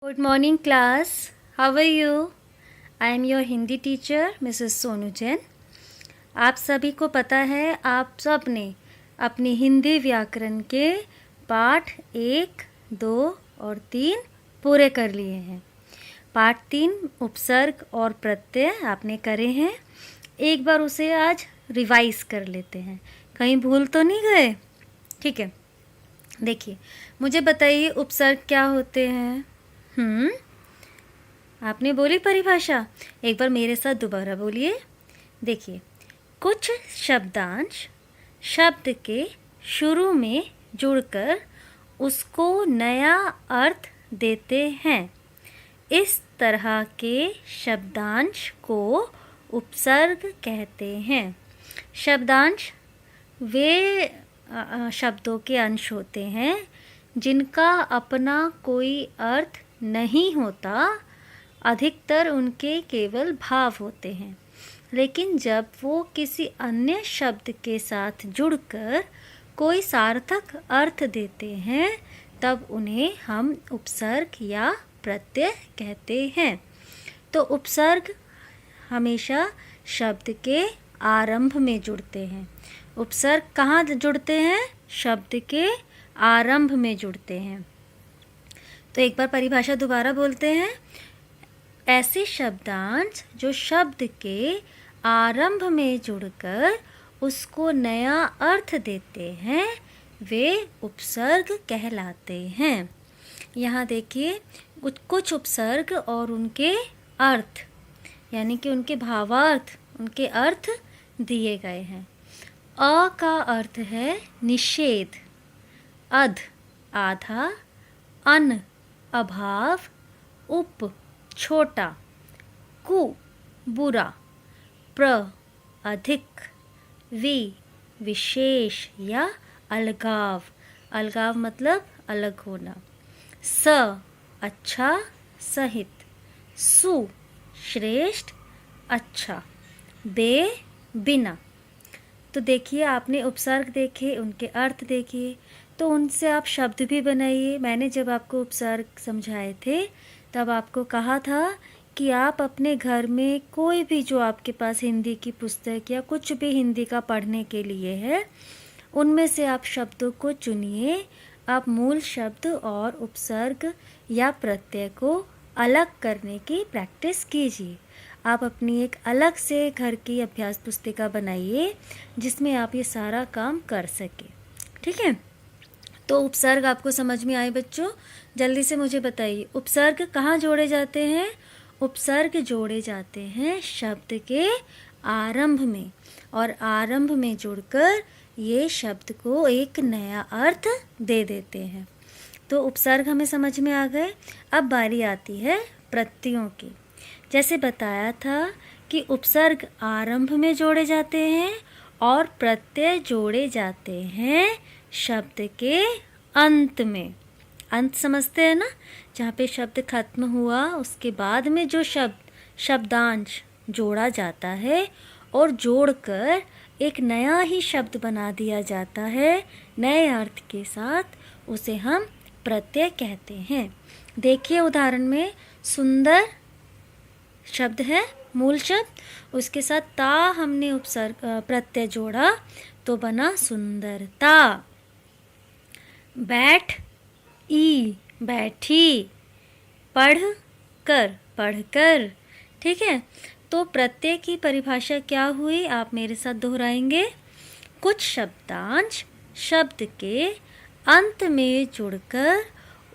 Good morning, class. How are you? I am your Hindi teacher Mrs Sonu Jain. आप सभी को पता है आप सब ने अपनी हिंदी व्याकरण के पाठ 1, 2 और 3 पूरे कर लिए हैं। पाठ 3 उपसर्ग और प्रत्यय आपने करे हैं। एक बार उसे आज रिवाइज कर लेते हैं, कहीं भूल तो नहीं गए? ठीक है, देखिए मुझे बताइए उपसर्ग क्या होते हैं। आपने बोली परिभाषा, एक बार मेरे साथ दोबारा बोलिए। देखिए, कुछ शब्दांश शब्द के शुरू में जुड़कर उसको नया अर्थ देते हैं। इस तरह के शब्दांश को उपसर्ग कहते हैं। शब्दांश वे शब्दों के अंश होते हैं जिनका अपना कोई अर्थ नहीं होता, अधिकतर उनके केवल भाव होते हैं, लेकिन जब वो किसी अन्य शब्द के साथ जुड़कर कोई सार्थक अर्थ देते हैं तब उन्हें हम उपसर्ग या प्रत्यय कहते हैं। तो उपसर्ग हमेशा शब्द के आरंभ में जुड़ते हैं। उपसर्ग कहाँ जुड़ते हैं? शब्द के आरंभ में जुड़ते हैं। तो एक बार परिभाषा दोबारा बोलते हैं। ऐसे शब्दांश जो शब्द के आरंभ में जुड़कर उसको नया अर्थ देते हैं वे उपसर्ग कहलाते हैं। यहाँ देखिए कुछ उपसर्ग और उनके अर्थ यानी कि उनके भावार्थ, उनके अर्थ दिए गए हैं। अ का अर्थ है निषेध, अध आधा, अन अभाव, उप छोटा, कु बुरा, प्र अधिक, वि विशेष या अलगाव, अलगाव मतलब अलग होना, स अच्छा सहित, सु श्रेष्ठ अच्छा, बे बिना। तो देखिए आपने उपसर्ग देखे, उनके अर्थ देखिए, तो उनसे आप शब्द भी बनाइए। मैंने जब आपको उपसर्ग समझाए थे तब आपको कहा था कि आप अपने घर में कोई भी जो आपके पास हिंदी की पुस्तक या कुछ भी हिंदी का पढ़ने के लिए है उनमें से आप शब्दों को चुनिए। आप मूल शब्द और उपसर्ग या प्रत्यय को अलग करने की प्रैक्टिस कीजिए। आप अपनी एक अलग से घर की अभ्यास पुस्तिका बनाइए जिसमें आप ये सारा काम कर सके। ठीक है, तो उपसर्ग आपको समझ में आए बच्चों? जल्दी से मुझे बताइए उपसर्ग कहाँ जोड़े जाते हैं? उपसर्ग जोड़े जाते हैं शब्द के आरंभ में, और आरंभ में जुड़कर ये शब्द को एक नया अर्थ दे देते हैं। तो उपसर्ग हमें समझ में आ गए। अब बारी आती है प्रत्ययों की। जैसे बताया था कि उपसर्ग आरंभ में जोड़े जाते हैं और प्रत्यय जोड़े जाते हैं शब्द के अंत में। अंत समझते हैं ना, जहाँ पे शब्द खत्म हुआ उसके बाद में जो शब्दांश जोड़ा जाता है और जोड़कर एक नया ही शब्द बना दिया जाता है नए अर्थ के साथ, उसे हम प्रत्यय कहते हैं। देखिए उदाहरण में सुंदर शब्द है मूल शब्द, उसके साथ ता हमने उपसर्ग प्रत्यय जोड़ा तो बना सुंदरता। बैठ ई बैठी, पढ़ कर पढ़कर। ठीक है, तो प्रत्यय की परिभाषा क्या हुई आप मेरे साथ दोहराएंगे। कुछ शब्दांश शब्द के अंत में जुड़कर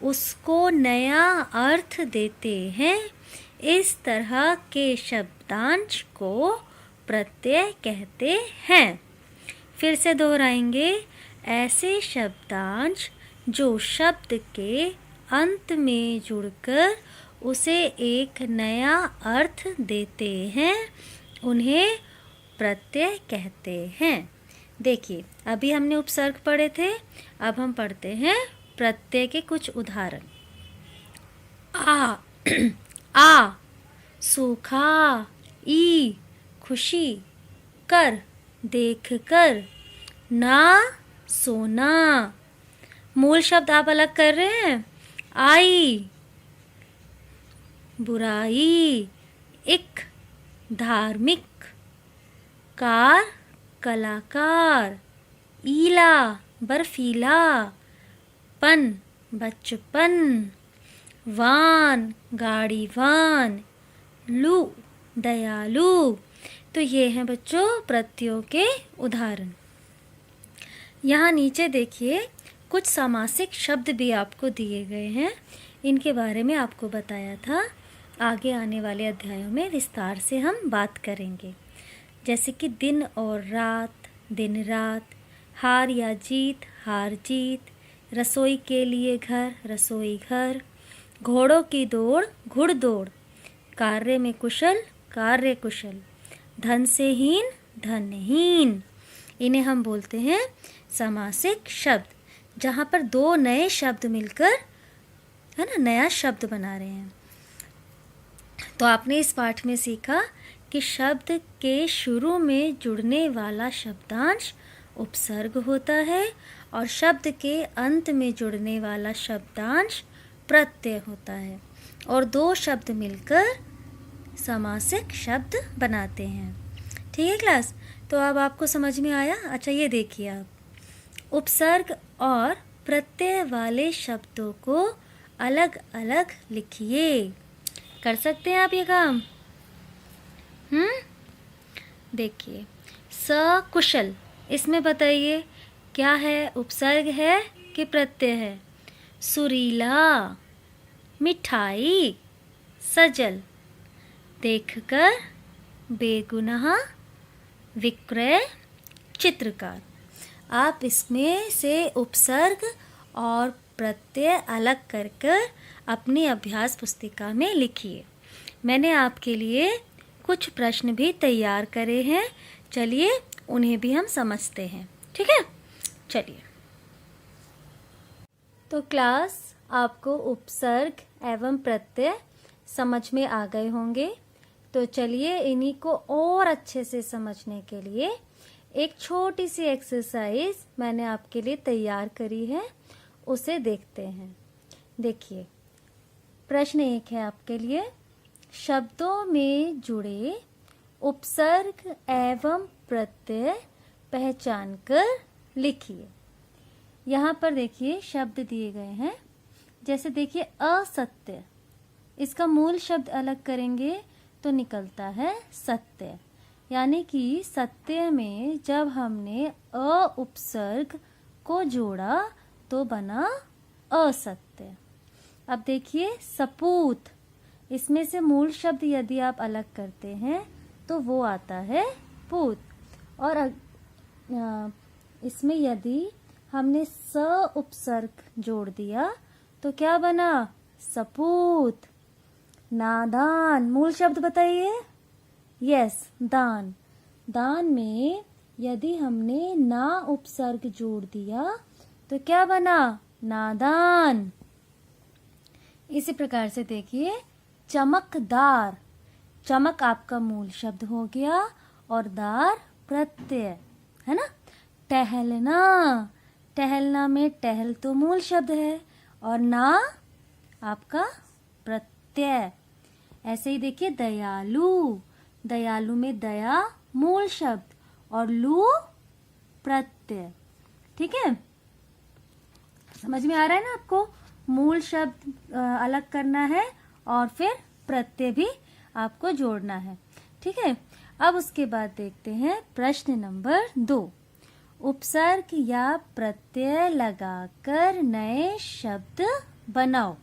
उसको नया अर्थ देते हैं। इस तरह के शब्दांश को प्रत्यय कहते हैं। फिर से दोहराएंगे। ऐसे शब्दांश जो शब्द के अंत में जुड़कर उसे एक नया अर्थ देते हैं उन्हें प्रत्यय कहते हैं। देखिए अभी हमने उपसर्ग पढ़े थे, अब हम पढ़ते हैं प्रत्यय के कुछ उदाहरण। आ आ सूखा, ई खुशी, कर देख कर, ना सोना। मूल शब्द आप अलग कर रहे हैं। आई बुराई, इक धार्मिक, कार कलाकार, ईला बर्फीला, पन बचपन, वान गाड़ीवान, लू दयालु। तो ये हैं बच्चों प्रत्ययों के उदाहरण। यहाँ नीचे देखिए कुछ समासिक शब्द भी आपको दिए गए हैं, इनके बारे में आपको बताया था। आगे आने वाले अध्यायों में विस्तार से हम बात करेंगे, जैसे कि दिन और रात, दिन रात, हार या जीत, हार जीत, रसोई के लिए घर, रसोई घर, घोड़ों की दौड़, घुड़दौड़, कार्य में कुशल, कार्य कुशल, धन से हीन, धनहीन। इन्हें हम बोलते हैं समासिक शब्द, जहाँ पर दो नए शब्द मिलकर है ना नया शब्द बना रहे हैं। तो आपने इस पाठ में सीखा कि शब्द के शुरू में जुड़ने वाला शब्दांश उपसर्ग होता है और शब्द के अंत में जुड़ने वाला शब्दांश प्रत्यय होता है, और दो शब्द मिलकर समासिक शब्द बनाते हैं। ठीक है क्लास, तो अब आपको समझ में आया। अच्छा ये देखिए, आप उपसर्ग और प्रत्यय वाले शब्दों को अलग अलग लिखिए। कर सकते हैं आप ये काम? देखिए, सकुशल, इसमें बताइए क्या है, उपसर्ग है कि प्रत्यय है? सुरीला, मिठाई, सजल, देखकर, बेगुनाह, विक्रय, चित्रकार। आप इसमें से उपसर्ग और प्रत्यय अलग कर कर अपनी अभ्यास पुस्तिका में लिखिए। मैंने आपके लिए कुछ प्रश्न भी तैयार करे हैं, चलिए उन्हें भी हम समझते हैं। ठीक है, चलिए। तो क्लास, आपको उपसर्ग एवं प्रत्यय समझ में आ गए होंगे। तो चलिए इन्हीं को और अच्छे से समझने के लिए एक छोटी सी एक्सरसाइज मैंने आपके लिए तैयार करी है, उसे देखते हैं। देखिए, प्रश्न 1 है आपके लिए, शब्दों में जुड़े उपसर्ग एवं प्रत्यय पहचान कर लिखिए। यहाँ पर देखिए शब्द दिए गए हैं, जैसे देखिए असत्य, इसका मूल शब्द अलग करेंगे तो निकलता है सत्य, यानी कि सत्य में जब हमने अ उपसर्ग को जोड़ा तो बना असत्य। अब देखिए सपूत, इसमें से मूल शब्द यदि आप अलग करते हैं तो वो आता है पूत, और इसमें यदि हमने स उपसर्ग जोड़ दिया तो क्या बना? सपूत। नादान, मूल शब्द बताइए। यस, दान। दान में यदि हमने ना उपसर्ग जोड़ दिया तो क्या बना? नादान। इसी प्रकार से देखिए चमकदार, चमक आपका मूल शब्द हो गया और दार प्रत्यय है ना। टहलना, टहलना में टहल तो मूल शब्द है और ना आपका प्रत्यय। ऐसे ही देखिए दयालु, दयालु में दया मूल शब्द और लू प्रत्यय। ठीक है, समझ में आ रहा है ना आपको? मूल शब्द अलग करना है और फिर प्रत्यय भी आपको जोड़ना है। ठीक है, अब उसके बाद देखते हैं प्रश्न नंबर 2। उपसर्ग या प्रत्यय लगाकर नए शब्द बनाओ।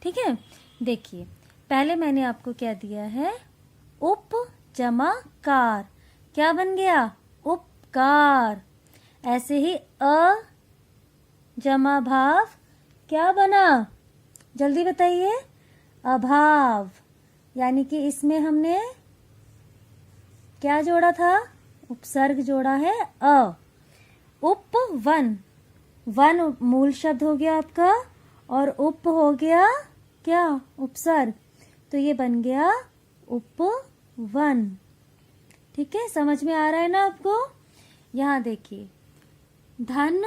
ठीक है, देखिए पहले मैंने आपको क्या दिया है? उप जमा कार, क्या बन गया? उपकार। ऐसे ही अ जमा भाव क्या बना? जल्दी बताइए। अभाव, यानी कि इसमें हमने क्या जोड़ा था? उपसर्ग जोड़ा है अ। उपवन, वन मूल शब्द हो गया आपका और उप हो गया क्या? उपसर्ग, तो ये बन गया उपवन। ठीक है, समझ में आ रहा है ना आपको? यहाँ देखिए धन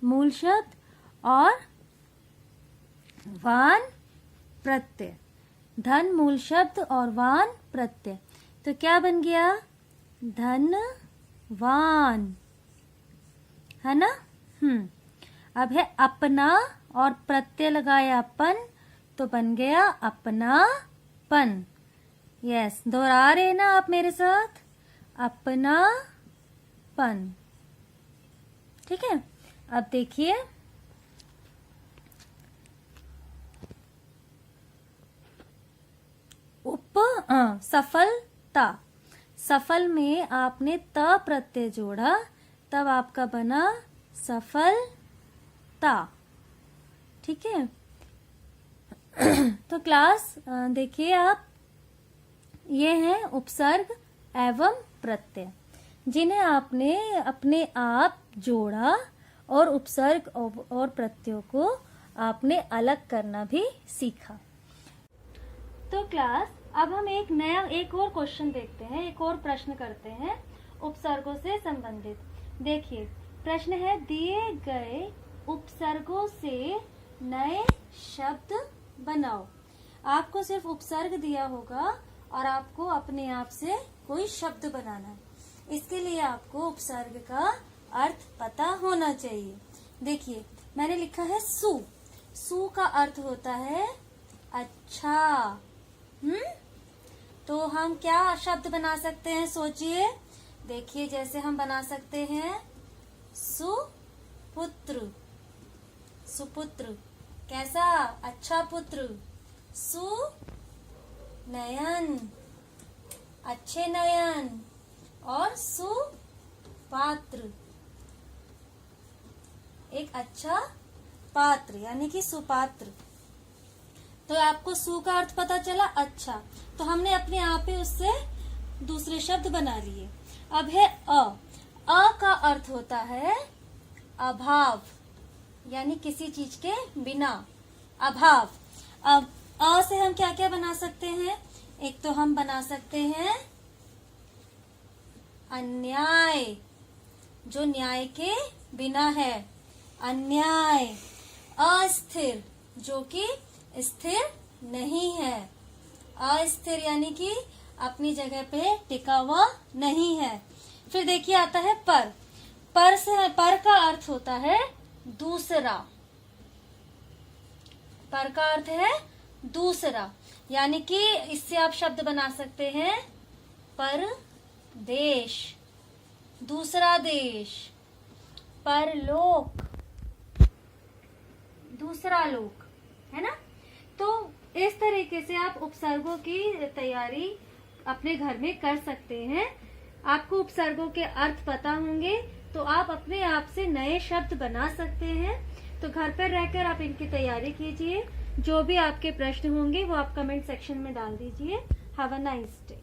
मूल शब्द और वान प्रत्यय, धन मूल शब्द और वान प्रत्यय, तो क्या बन गया? धनवान, है ना? अब है अपना और प्रत्यय लगाया अपन, तो बन गया अपनापन। यस, दोहरा रहे ना आप मेरे साथ? अपनापन। ठीक है, अब देखिए सफलता। सफल में आपने त प्रत्यय जोड़ा, तब आपका बना सफलता। ठीक है, तो क्लास देखिए आप, ये हैं उपसर्ग एवं प्रत्यय, जिन्हें आपने अपने आप जोड़ा और उपसर्ग और प्रत्ययों को आपने अलग करना भी सीखा। तो क्लास अब हम एक और क्वेश्चन देखते हैं, एक और प्रश्न करते हैं उपसर्गों से संबंधित। देखिए प्रश्न है, दिए गए उपसर्गों से नए शब्द बनाओ। आपको सिर्फ उपसर्ग दिया होगा और आपको अपने आप से कोई शब्द बनाना है। इसके लिए आपको उपसर्ग का अर्थ पता होना चाहिए। देखिए मैंने लिखा है सु। सु का अर्थ होता है अच्छा। तो हम क्या शब्द बना सकते हैं, सोचिए। देखिए जैसे हम बना सकते हैं सुपुत्र। सुपुत्र कैसा? अच्छा पुत्र। सुनयन अच्छे नयन। और सुपात्र एक अच्छा पात्र, यानी कि सुपात्र। तो आपको सु का अर्थ पता चला अच्छा, तो हमने अपने आप ही उससे दूसरे शब्द बना लिए। अब है अ। अ का अर्थ होता है अभाव, यानी किसी चीज के बिना, अभाव। अब अ से हम क्या क्या बना सकते हैं? एक तो हम बना सकते हैं अन्याय, जो न्याय के बिना है, अन्याय। अस्थिर, जो कि स्थिर नहीं है, अस्थिर यानी कि अपनी जगह पे टिका हुआ नहीं है। फिर देखिए आता है पर। पर का अर्थ होता है दूसरा। पर का अर्थ है दूसरा, यानी कि इससे आप शब्द बना सकते हैं परदेश, दूसरा देश। परलोक, दूसरा लोक, है ना? तो इस तरीके से आप उपसर्गों की तैयारी अपने घर में कर सकते हैं। आपको उपसर्गों के अर्थ पता होंगे तो आप अपने आप से नए शब्द बना सकते हैं। तो घर पर रहकर आप इनकी तैयारी कीजिए। जो भी आपके प्रश्न होंगे वो आप कमेंट सेक्शन में डाल दीजिए। Have a nice day.